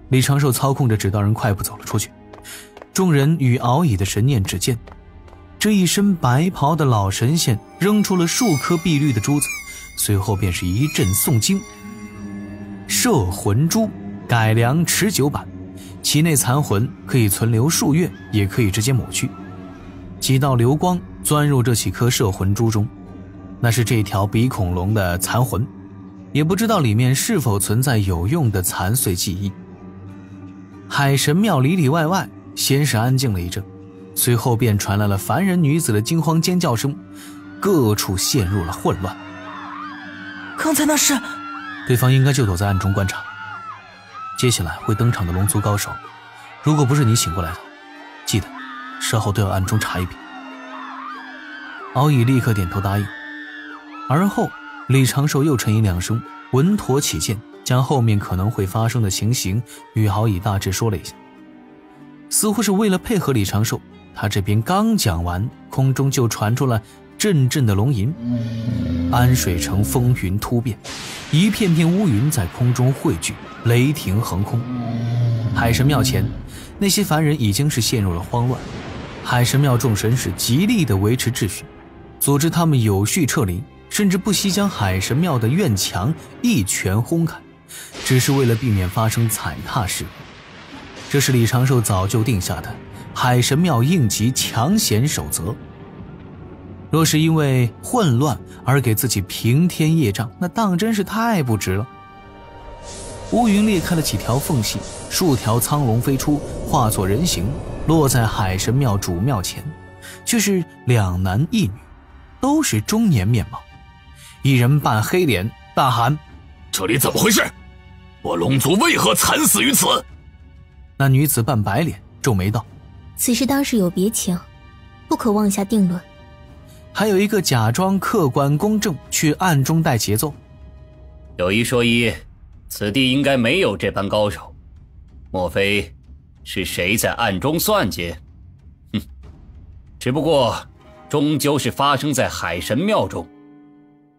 李长寿操控着纸刀人快步走了出去。众人与敖乙的神念只见，这一身白袍的老神仙扔出了数颗碧绿的珠子，随后便是一阵诵经。摄魂珠改良持久版，其内残魂可以存留数月，也可以直接抹去。几道流光钻入这几颗摄魂珠中，那是这条鼻恐龙的残魂，也不知道里面是否存在有用的残碎记忆。海神庙里里外外先是安静了一阵，随后便传来了凡人女子的惊慌尖叫声，各处陷入了混乱。刚才那是……对方应该就躲在暗中观察，接下来会登场的龙族高手，如果不是你醒过来的，记得稍后都要暗中查一遍。敖乙立刻点头答应，而后李长寿又沉吟两声，稳妥起见，将后面可能会发生的情形与敖乙大致说了一下。似乎是为了配合李长寿，他这边刚讲完，空中就传出了阵阵的龙吟。安水城风云突变，一片片乌云在空中汇聚，雷霆横空。海神庙前，那些凡人已经是陷入了慌乱。海神庙众神是极力的维持秩序，组织他们有序撤离，甚至不惜将海神庙的院墙一拳轰开，只是为了避免发生踩踏事故。这是李长寿早就定下的海神庙应急抢险守则。若是因为混乱而给自己平添业障，那当真是太不值了。乌云裂开了几条缝隙，数条苍龙飞出，化作人形，落在海神庙主庙前，却是两男一女，都是中年面貌。一人扮黑脸，大喊：这里怎么回事？我龙族为何惨死于此？那女子扮白脸，皱眉道：此事当时有别情，不可妄下定论。还有一个假装客观公正，却暗中带节奏。有一说一，此地应该没有这般高手，莫非是谁在暗中算计？哼，只不过终究是发生在海神庙中，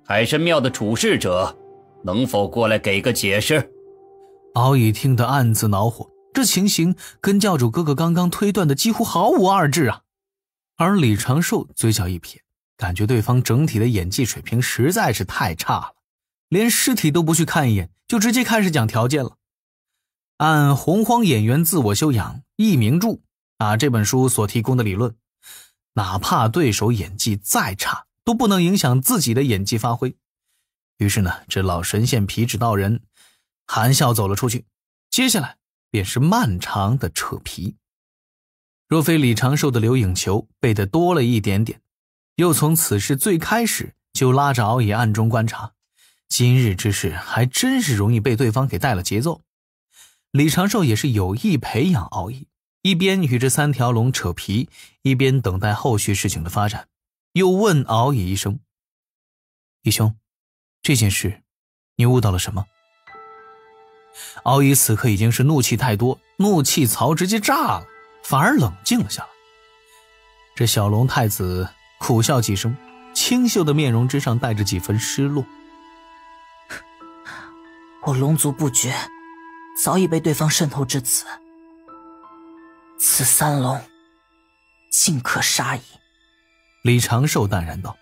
海神庙的主事者能否过来给个解释？敖乙听得暗自恼火，这情形跟教主哥哥刚刚推断的几乎毫无二致啊。而李长寿嘴角一撇，感觉对方整体的演技水平实在是太差了，连尸体都不去看一眼，就直接开始讲条件了。按洪荒演员自我修养一名著这本书所提供的理论，哪怕对手演技再差，都不能影响自己的演技发挥。于是呢，这老神仙皮纸道人含笑走了出去，接下来便是漫长的扯皮。若非李长寿的留影球背得多了一点点，又从此事最开始就拉着敖乙暗中观察，今日之事还真是容易被对方给带了节奏。李长寿也是有意培养敖乙，一边与这三条龙扯皮，一边等待后续事情的发展，又问敖乙一声：义兄，这件事你悟到了什么？敖乙此刻已经是怒气太多，怒气槽直接炸了，反而冷静了下来。这小龙太子苦笑几声，清秀的面容之上带着几分失落。我龙族不绝，早已被对方渗透至此，此三龙尽可杀矣。李长寿淡然道：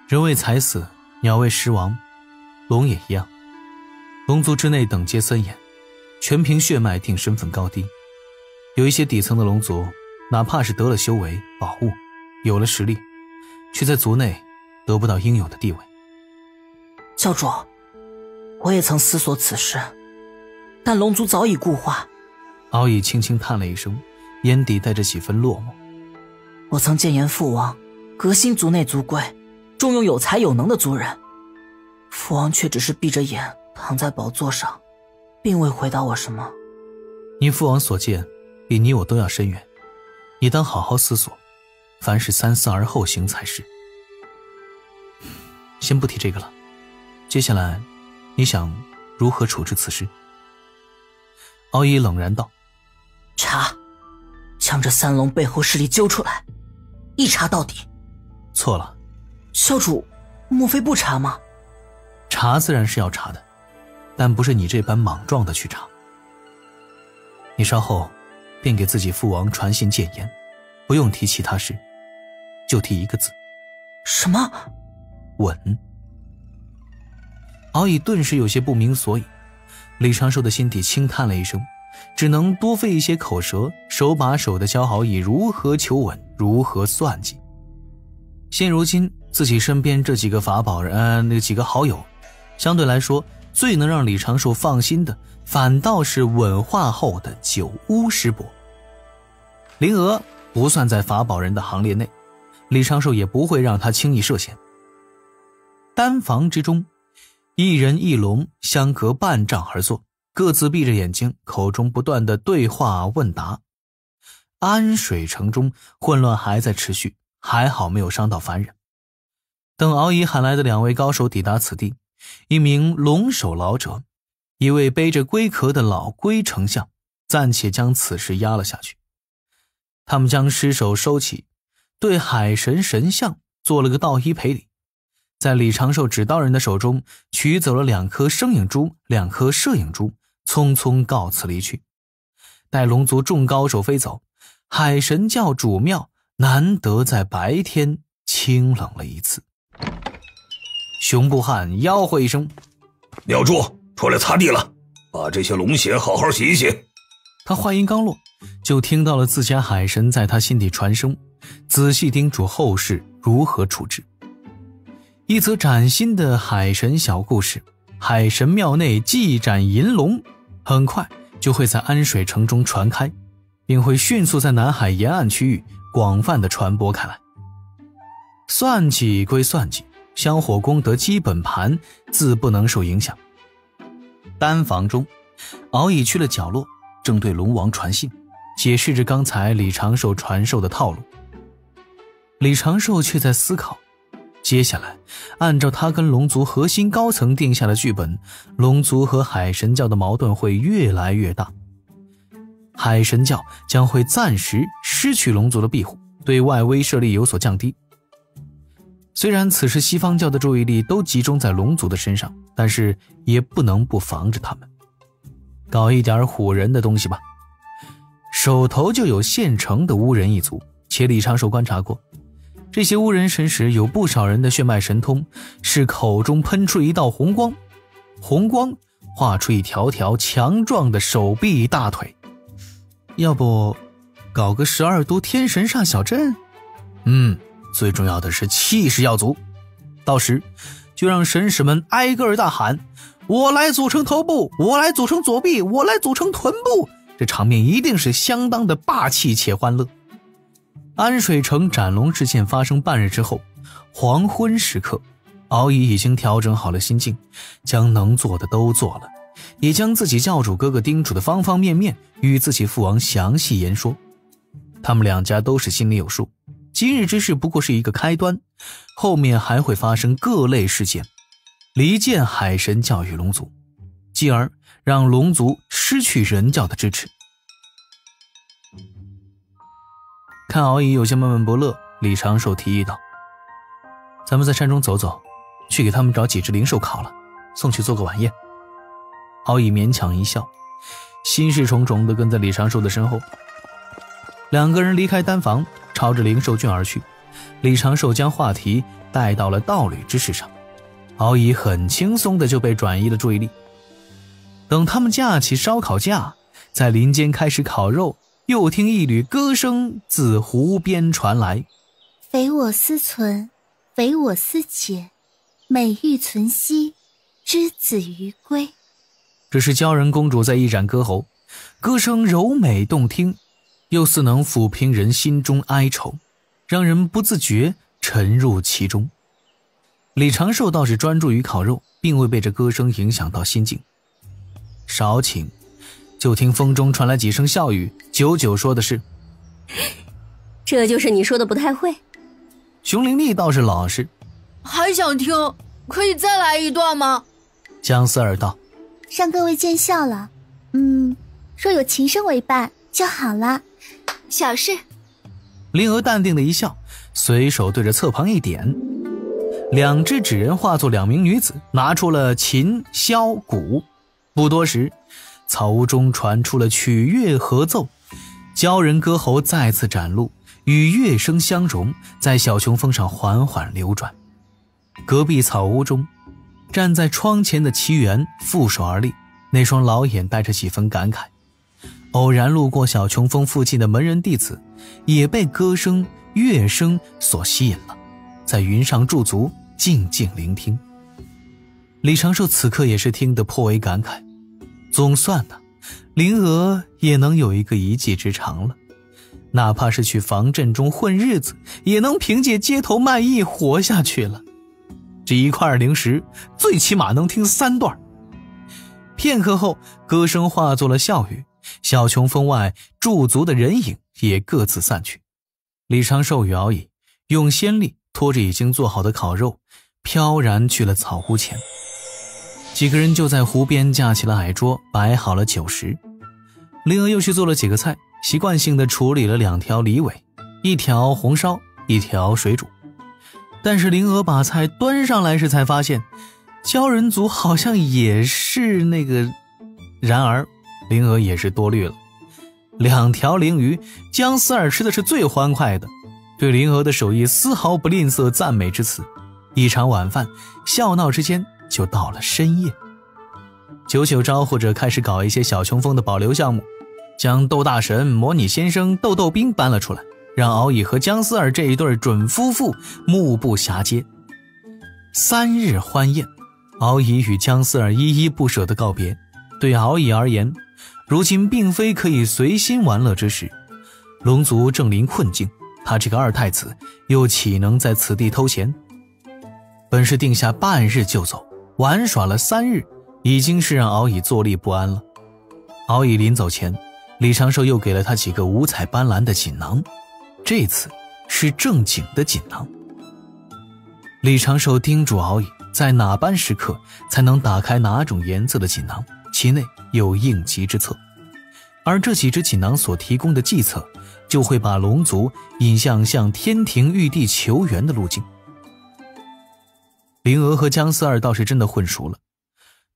人为财死，鸟为食亡，龙也一样。龙族之内等阶森严，全凭血脉定身份高低。有一些底层的龙族，哪怕是得了修为宝物，有了实力，却在族内得不到应有的地位。教主，我也曾思索此事，但龙族早已固化。敖乙轻轻叹了一声，眼底带着几分落寞。我曾谏言父王革新族内族规，重用有才有能的族人，父王却只是闭着眼躺在宝座上，并未回答我什么。你父王所见比你我都要深远，你当好好思索，凡事三思而后行才是。先不提这个了，接下来你想如何处置此事？敖乙冷然道：查，将这三龙背后势力揪出来，一查到底。错了。教主，莫非不查吗？查自然是要查的，但不是你这般莽撞的去查。你稍后便给自己父王传信谏言，不用提其他事，就提一个字。什么？稳。敖乙顿时有些不明所以，李长寿的心底轻叹了一声，只能多费一些口舌，手把手地教敖乙如何求稳，如何算计。现如今自己身边这几个法宝人，那几个好友，相对来说最能让李长寿放心的，反倒是稳化后的九巫师伯。灵娥不算在法宝人的行列内，李长寿也不会让他轻易涉险。单房之中，一人一龙相隔半丈而坐，各自闭着眼睛，口中不断的对话问答。安水城中混乱还在持续，还好没有伤到凡人。等敖乙喊来的2位高手抵达此地，一名龙首老者，一位背着龟壳的老龟丞相，暂且将此事压了下去。他们将尸首收起，对海神神像做了个道衣赔礼，在李长寿纸刀人的手中取走了2颗生影珠、2颗摄影珠，匆匆告辞离去。待龙族众高手飞走，海神教主庙难得在白天清冷了一次。熊布汉吆喝一声：鸟柱，出来擦地了，把这些龙血好好洗一洗。他话音刚落，就听到了自家海神在他心底传声，仔细叮嘱后事如何处置。一则崭新的海神小故事，海神庙内祭斩银龙，很快就会在安水城中传开，并会迅速在南海沿岸区域广泛的传播开来。算计归算计，香火功德基本盘自不能受影响。单房中，敖乙去了角落，正对龙王传信，解释着刚才李长寿传授的套路。李长寿却在思考，接下来按照他跟龙族核心高层定下的剧本，龙族和海神教的矛盾会越来越大。海神教将会暂时失去龙族的庇护，对外威慑力有所降低。虽然此时西方教的注意力都集中在龙族的身上，但是也不能不防着他们。搞一点唬人的东西吧。手头就有现成的巫人一族，且李长寿观察过，这些巫人神识有不少人的血脉神通是口中喷出一道红光，红光画出一条条强壮的手臂大腿。要不搞个12都天神煞小阵？最重要的是气势要足，到时就让神使们挨个大喊：我来组成头部，我来组成左臂，我来组成臀部，这场面一定是相当的霸气且欢乐。安水城斩龙事件发生半日之后，黄昏时刻，敖乙已经调整好了心境，将能做的都做了，也将自己教主哥哥叮嘱的方方面面与自己父王详细言说。他们2家都是心里有数，今日之事不过是一个开端，后面还会发生各类事件，离间海神教与龙族，继而让龙族失去人教的支持。看敖乙有些闷闷不乐，李长寿提议道：咱们在山中走走，去给他们找几只灵兽烤了，送去做个晚宴。敖乙勉强一笑，心事重重地跟在李长寿的身后。2个人离开丹房，朝着灵兽郡而去。李长寿将话题带到了道侣之事上，敖乙很轻松的就被转移了注意力。等他们架起烧烤架，在林间开始烤肉，又听一缕歌声自湖边传来：匪我思存，匪我思解，美玉存兮，之子于归。这是鲛人公主在一展歌喉，歌声柔美动听，又似能抚平人心中哀愁，让人不自觉沉入其中。李长寿倒是专注于烤肉，并未被这歌声影响到心境。少顷，就听风中传来几声笑语，久久说的是：这就是你说的不太会。熊灵力倒是老实：还想听，可以再来一段吗？姜思儿道：让各位见笑了，若有琴声为伴就好了。小事。灵娥淡定的一笑，随手对着侧旁一点，2只纸人化作2名女子，拿出了琴、箫、鼓。不多时，草屋中传出了曲乐合奏，鲛人歌喉再次展露，与乐声相融，在小琼峰上缓缓流转。隔壁草屋中，站在窗前的齐元负手而立，那双老眼带着几分感慨。偶然路过小琼峰附近的门人弟子，也被歌声乐声所吸引了，在云上驻足，静静聆听。李长寿此刻也是听得颇为感慨，总算呢，灵娥也能有一个一技之长了，哪怕是去防阵中混日子，也能凭借街头卖艺活下去了。这一块灵石最起码能听3段。片刻后，歌声化作了笑语，小琼峰外驻足的人影也各自散去。李长寿与敖乙用仙力拖着已经做好的烤肉，飘然去了草屋前。几个人就在湖边架起了矮桌，摆好了酒食。灵娥又去做了几个菜，习惯性地处理了2条梨尾，1条红烧，1条水煮。但是灵娥把菜端上来时才发现，鲛人族好像也是那个，然而灵娥也是多虑了。2条鲮鱼，姜思尔吃的是最欢快的，对灵娥的手艺丝毫不吝啬赞美之词。一场晚饭笑闹之间就到了深夜。久久招呼着开始搞一些小琼峰的保留项目，将斗大神、模拟先生、豆豆兵搬了出来，让敖乙和姜思尔这一对准夫妇目不暇接。3日欢宴，敖乙与姜思尔依依不舍地告别。对敖乙而言，如今并非可以随心玩乐之时，龙族正临困境，他这个二太子又岂能在此地偷闲？本是定下半日就走，玩耍了3日，已经是让敖乙坐立不安了。敖乙临走前，李长寿又给了他几个五彩斑斓的锦囊，这次是正经的锦囊。李长寿叮嘱敖乙在哪般时刻才能打开哪种颜色的锦囊，其内有应急之策，而这几只锦囊所提供的计策，就会把龙族引向天庭玉帝求援的路径。灵娥和姜思二倒是真的混熟了，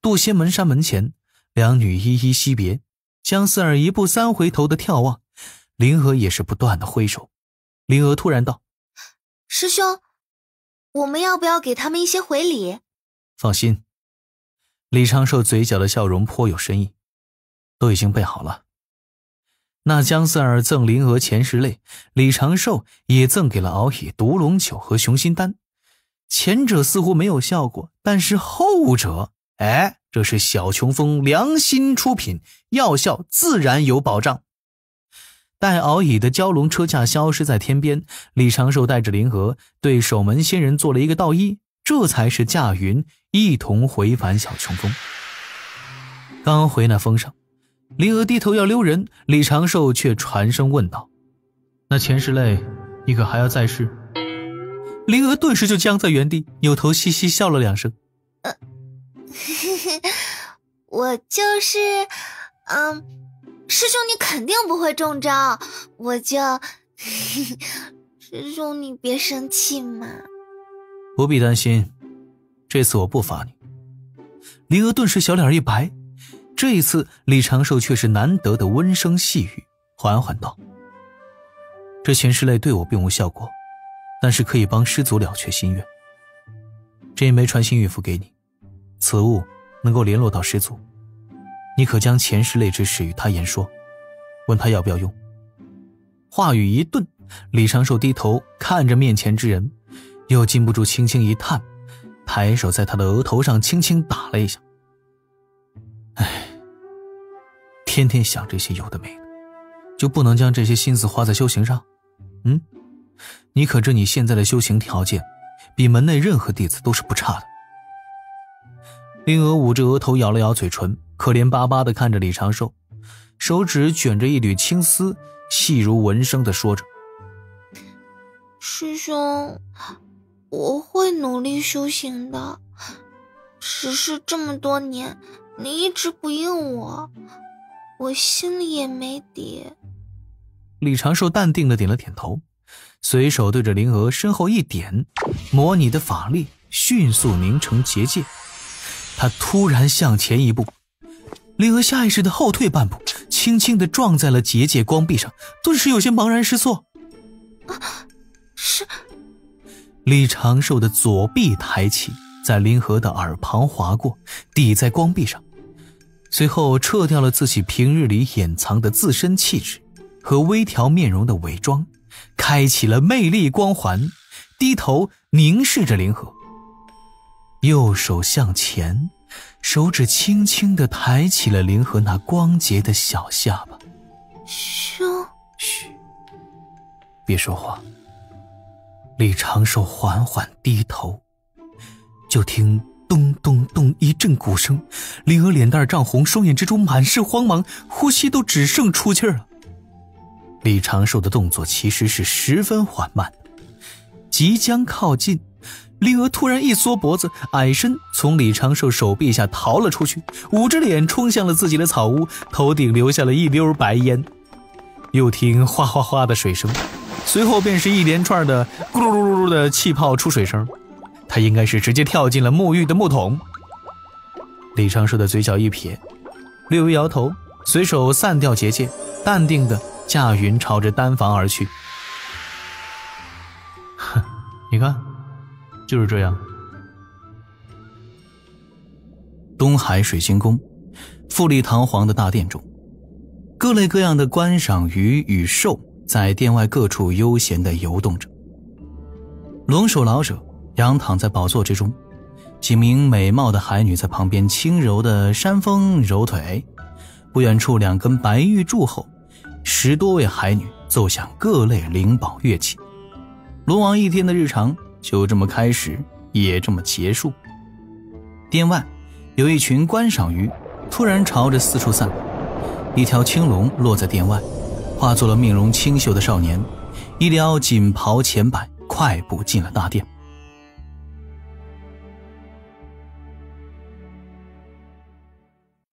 渡仙门山门前，两女依依惜别，姜思二1步3回头的眺望，灵娥也是不断的挥手。灵娥突然道：师兄，我们要不要给他们一些回礼？放心。李长寿嘴角的笑容颇有深意，都已经备好了。那姜思二赠灵娥前世泪，李长寿也赠给了敖乙毒龙酒和雄心丹。前者似乎没有效果，但是后者，这是小琼峰良心出品，药效自然有保障。待敖乙的蛟龙车驾消失在天边，李长寿带着灵娥对守门仙人做了一个道揖，这才是驾云一同回返小琼峰。刚回那峰上，灵娥低头要溜人，李长寿却传声问道：那前世泪你可还要再试？灵娥顿时就僵在原地，扭头嘻嘻笑了2声。我就是师兄你肯定不会中招，我就师兄你别生气嘛。不必担心，这次我不罚你。灵娥顿时小脸一白，这一次李长寿却是难得的温声细语，缓缓道：这前世泪对我并无效果，但是可以帮师祖了却心愿。这一枚传心玉符给你，此物能够联络到师祖，你可将前世泪之事与他言说，问他要不要用。话语一顿，李长寿低头看着面前之人，又禁不住轻轻一叹，抬手在他的额头上轻轻打了一下。天天想这些有的没的，就不能将这些心思花在修行上？你可知你现在的修行条件比门内任何弟子都是不差的。灵娥捂着额头咬了咬嘴唇，可怜巴巴地看着李长寿，手指卷着一缕青丝，细如蚊声地说着：师兄，我会努力修行的，只是这么多年你一直不应我，我心里也没底。李长寿淡定地点了点头，随手对着灵娥身后一点，模拟的法力迅速凝成结界。他突然向前一步，灵儿下意识的后退半步，轻轻地撞在了结界光壁上，顿时有些茫然失措。是李长寿的左臂抬起，在灵儿的耳旁划过，抵在光壁上，随后撤掉了自己平日里掩藏的自身气质和微调面容的伪装，开启了魅力光环，低头凝视着灵儿，右手向前，手指轻轻地抬起了灵儿那光洁的小下巴。兄，嘘，别说话。李长寿缓缓低头，就听咚咚咚一阵鼓声，灵儿脸蛋涨红，双眼之中满是慌忙，呼吸都只剩出气了。李长寿的动作其实是十分缓慢的，即将靠近，灵儿突然一缩脖子，矮身从李长寿手臂下逃了出去，捂着脸冲向了自己的草屋，头顶留下了一溜白烟。又听哗哗哗的水声，随后便是一连串的咕噜噜噜的气泡出水声，他应该是直接跳进了沐浴的木桶。李长寿的嘴角一撇，略微摇头，随手散掉结界，淡定的驾云朝着丹房而去。哼，你看，就是这样。东海水晶宫，富丽堂皇的大殿中，各类各样的观赏鱼与兽在殿外各处悠闲地游动着。龙首老者仰躺在宝座之中，几名美貌的海女在旁边轻柔地扇风揉腿。不远处2根白玉柱后，10多位海女奏响各类灵宝乐器。龙王一天的日常就这么开始，也这么结束。殿外有一群观赏鱼突然朝着四处散来，一条青龙落在殿外，化作了面容清秀的少年，一撩锦袍前摆，快步进了大殿。